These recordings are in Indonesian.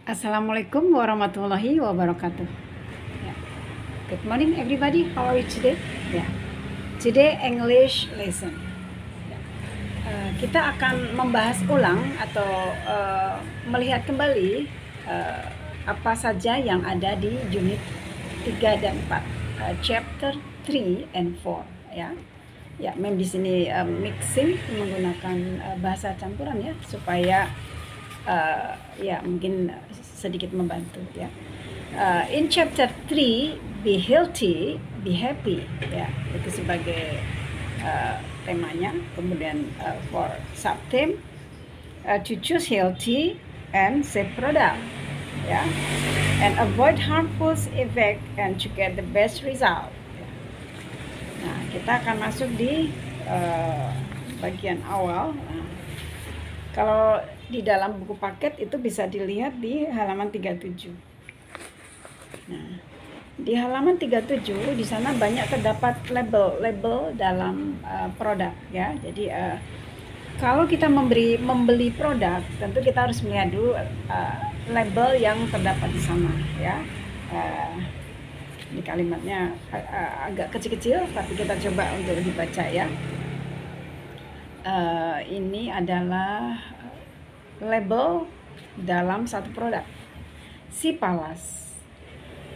Assalamualaikum warahmatullahi wabarakatuh. Yeah. Good morning, everybody. How are you today? Yeah. Today English lesson. Yeah. Kita akan membahas ulang atau melihat kembali apa saja yang ada di unit 3 dan 4, chapter 3 and 4. Ya. Ya, mem di sini mixing menggunakan bahasa campuran ya supaya ya mungkin sedikit membantu ya. In chapter 3, be healthy, be happy ya, itu sebagai temanya. Kemudian for subtheme, to choose healthy and safe product ya, and avoid harmful effect and to get the best result ya. Nah, kita akan masuk di bagian awal. Kalau di dalam buku paket itu bisa dilihat di halaman 37. Nah, di halaman 37 di sana banyak terdapat label dalam produk ya. Jadi kalau kita membeli produk, tentu kita harus melihat dulu label yang terdapat di sana ya. Di kalimatnya agak kecil-kecil, tapi kita coba untuk dibaca ya. Ini adalah label dalam satu produk. Cipalas,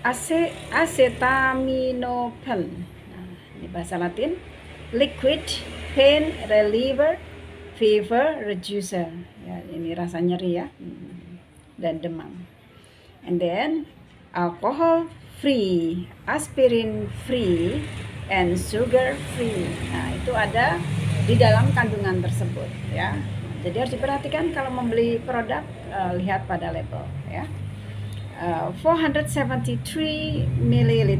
acetaminophen. Nah, ini bahasa Latin. Liquid pain reliever, fever reducer. Ya, ini rasa nyeri ya, dan demam. And then alcohol free, aspirin free, and sugar free. Nah, itu ada di dalam kandungan tersebut ya. Jadi harus diperhatikan kalau membeli produk, lihat pada label ya. 473 ml.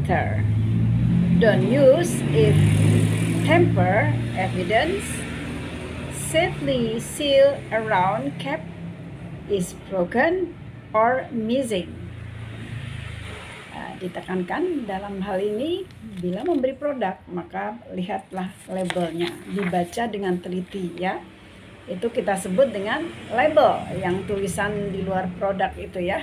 Don't use if hamper evidence. Safely seal around cap is broken or missing. Ditekankan dalam hal ini, bila memberi produk maka lihatlah labelnya, dibaca dengan teliti ya. Itu kita sebut dengan label, yang tulisan di luar produk itu ya.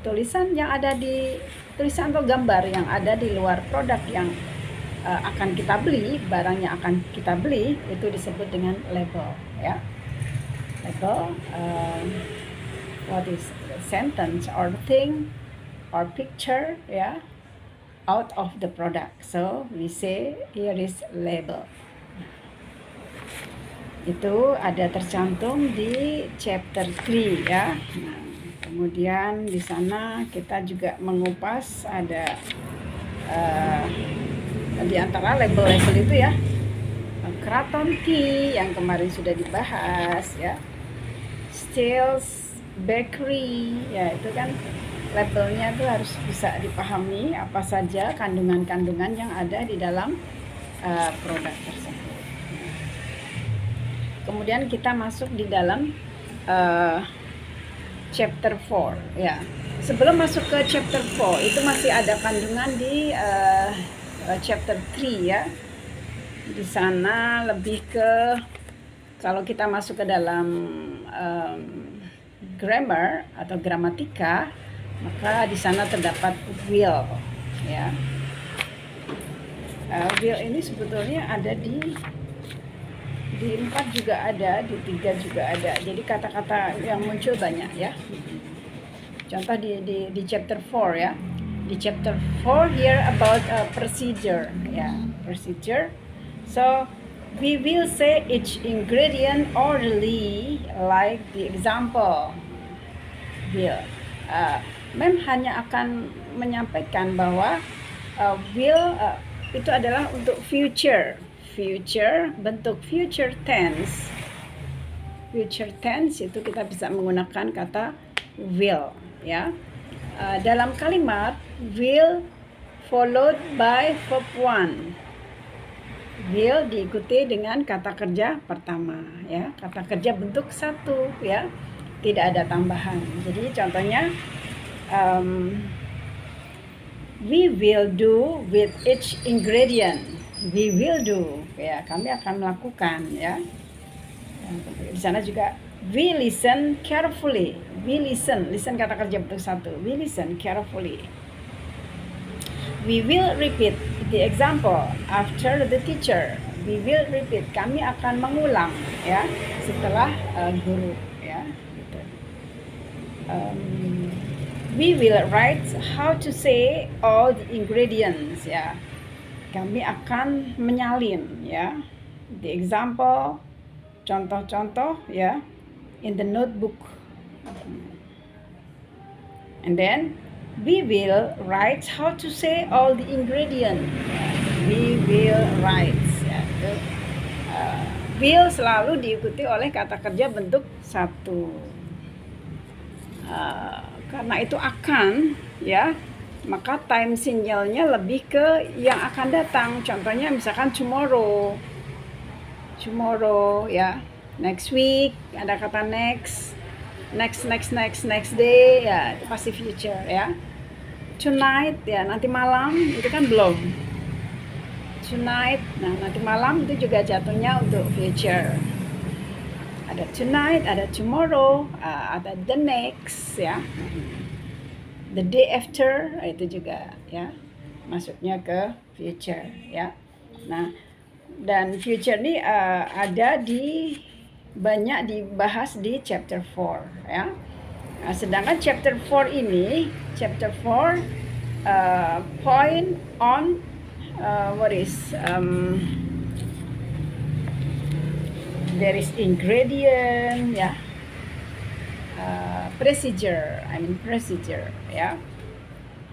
Tulisan atau gambar yang ada di luar produk yang akan kita beli, barang yang akan kita beli, itu disebut dengan label ya. Label, what is sentence or thing or picture ya, out of the product. So we say here is label. Itu ada tercantum di chapter 3 ya. Nah, kemudian di sana kita juga mengupas ada di antara label-label itu ya, Kraton Tea yang kemarin sudah dibahas ya, Steele's Bakery ya, itu kan labelnya itu harus bisa dipahami apa saja kandungan-kandungan yang ada di dalam produk tersebut. Kemudian kita masuk di dalam chapter 4 ya. Sebelum masuk ke chapter 4 itu masih ada kandungan di chapter 3 ya. Di sana lebih ke, kalau kita masuk ke dalam grammar atau gramatika, maka di sana terdapat will ya. Will ini sebetulnya ada di 4 juga ada, di 3 juga ada. Jadi kata-kata yang muncul banyak ya. Contoh di chapter 4 ya. Di chapter 4 here about procedure ya, procedure. So we will say each ingredient orderly like the example. Will. Mem hanya akan menyampaikan bahwa will itu adalah untuk future bentuk future tense. Future tense itu kita bisa menggunakan kata will ya. Dalam kalimat will followed by verb 1. Will diikuti dengan kata kerja pertama ya, kata kerja bentuk 1 ya, tidak ada tambahan. Jadi contohnya, we will do with each ingredient. We will do ya, kami akan melakukan ya. Di sana juga We listen carefully. We listen. Listen kata kerja bentuk satu. We listen carefully. We will repeat the example after the teacher. We will repeat. Kami akan mengulang ya setelah guru ya. Gitu. We will write how to say all the ingredients ya. Kami akan menyalin ya. The example, contoh-contoh ya, in the notebook. And then we will write how to say all the ingredients. We will write. Ya, will selalu diikuti oleh kata kerja bentuk satu. Karena itu akan, ya, maka time signalnya lebih ke yang akan datang. Contohnya misalkan tomorrow, ya, next week ada kata next day ya, itu pasti future ya. Tonight ya, nanti malam itu kan belum. Tonight, nah nanti malam itu juga jatuhnya untuk future. Ada tonight, ada tomorrow, ada the next ya. The day after itu juga ya, masuknya ke future ya. Nah, dan future ini ada banyak dibahas di chapter 4 ya. Nah, sedangkan chapter 4 ini, point on there is ingredient ya, procedure ya,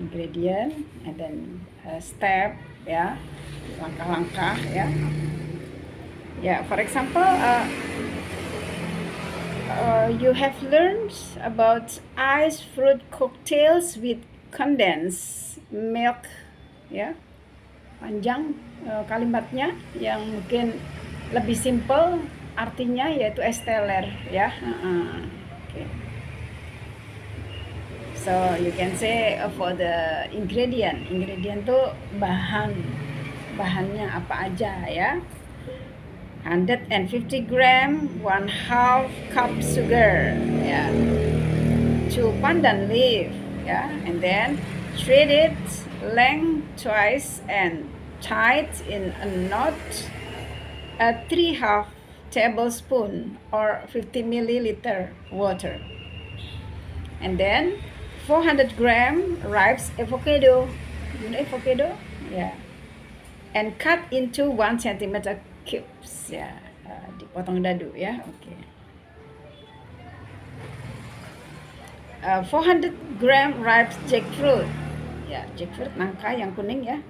ingredient and then step ya, langkah-langkah ya. Ya, for example, you have learned about ice fruit cocktails with condensed milk ya. Panjang kalimatnya, yang mungkin lebih simple artinya yaitu es teler ya. Okay. So you can say for the ingredient tuh bahannya apa aja ya. 150 gram, 1/2 cup sugar ya, 2 pandan leaf ya, and then shred it lengthwise and tied in a knot. 3/2 tablespoon or 50 milliliter water, and then 400 gram ripe avocado, you know avocado, yeah, and cut into 1 centimeter cubes ya, dipotong dadu ya. Okay. 400 gram ripe jackfruit ya, jackfruit nangka yang kuning ya.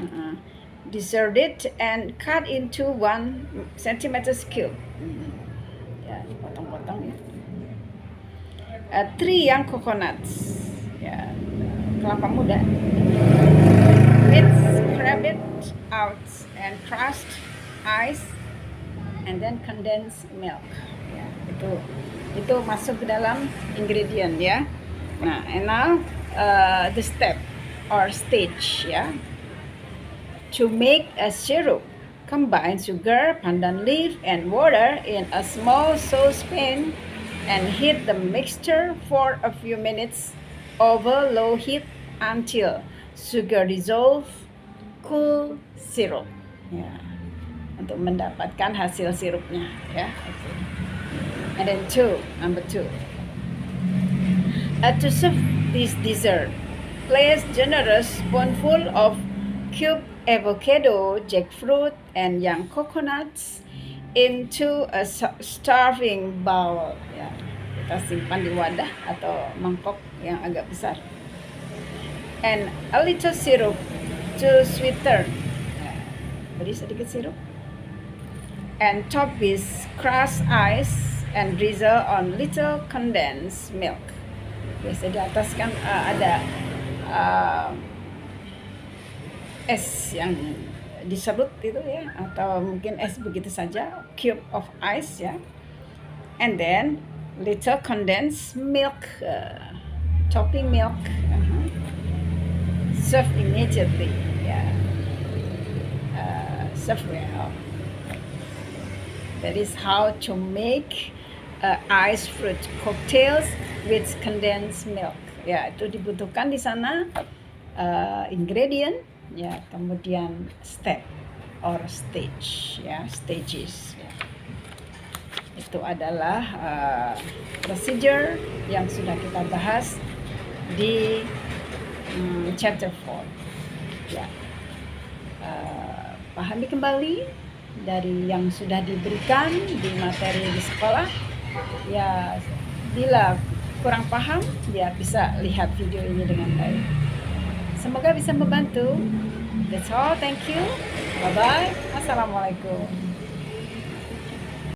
Deserted and cut into 1 centimeter cube. Ya, dipotong-potong ya. 3 young coconuts ya, kelapa muda. Scrape it out and crushed ice and then condensed milk ya, itu masuk ke dalam ingredient ya. Nah, and now the step or stage ya. To make a syrup, combine sugar, pandan leaf, and water in a small saucepan and heat the mixture for a few minutes over low heat until sugar dissolve. Cool syrup ya, untuk mendapatkan hasil sirupnya ya. Okay. And then number two, to serve this dessert, place generous spoonful of cubed avocado, jackfruit, and young coconuts into a starving bowl ya. Kita simpan di wadah atau mangkok yang agak besar. And a little syrup to sweeten ya, beri sedikit sirup. And top with crushed ice and drizzle on little condensed milk. Biasa di atas kan ada es yang diserut itu ya, atau mungkin es begitu saja, cube of ice ya, and then little condensed milk, topping milk, serve immediately ya, serve well. That is how to make ice fruit cocktails with condensed milk. Ya, itu dibutuhkan di sana ingredient, ya, kemudian step or stage, ya, stages. Ya. Itu adalah procedure yang sudah kita bahas di chapter 4. Ya. Pahami kembali dari yang sudah diberikan di materi di sekolah. Ya, bila kurang paham, ya bisa lihat video ini dengan baik. Semoga bisa membantu. That's all. Thank you. Bye-bye. Assalamualaikum.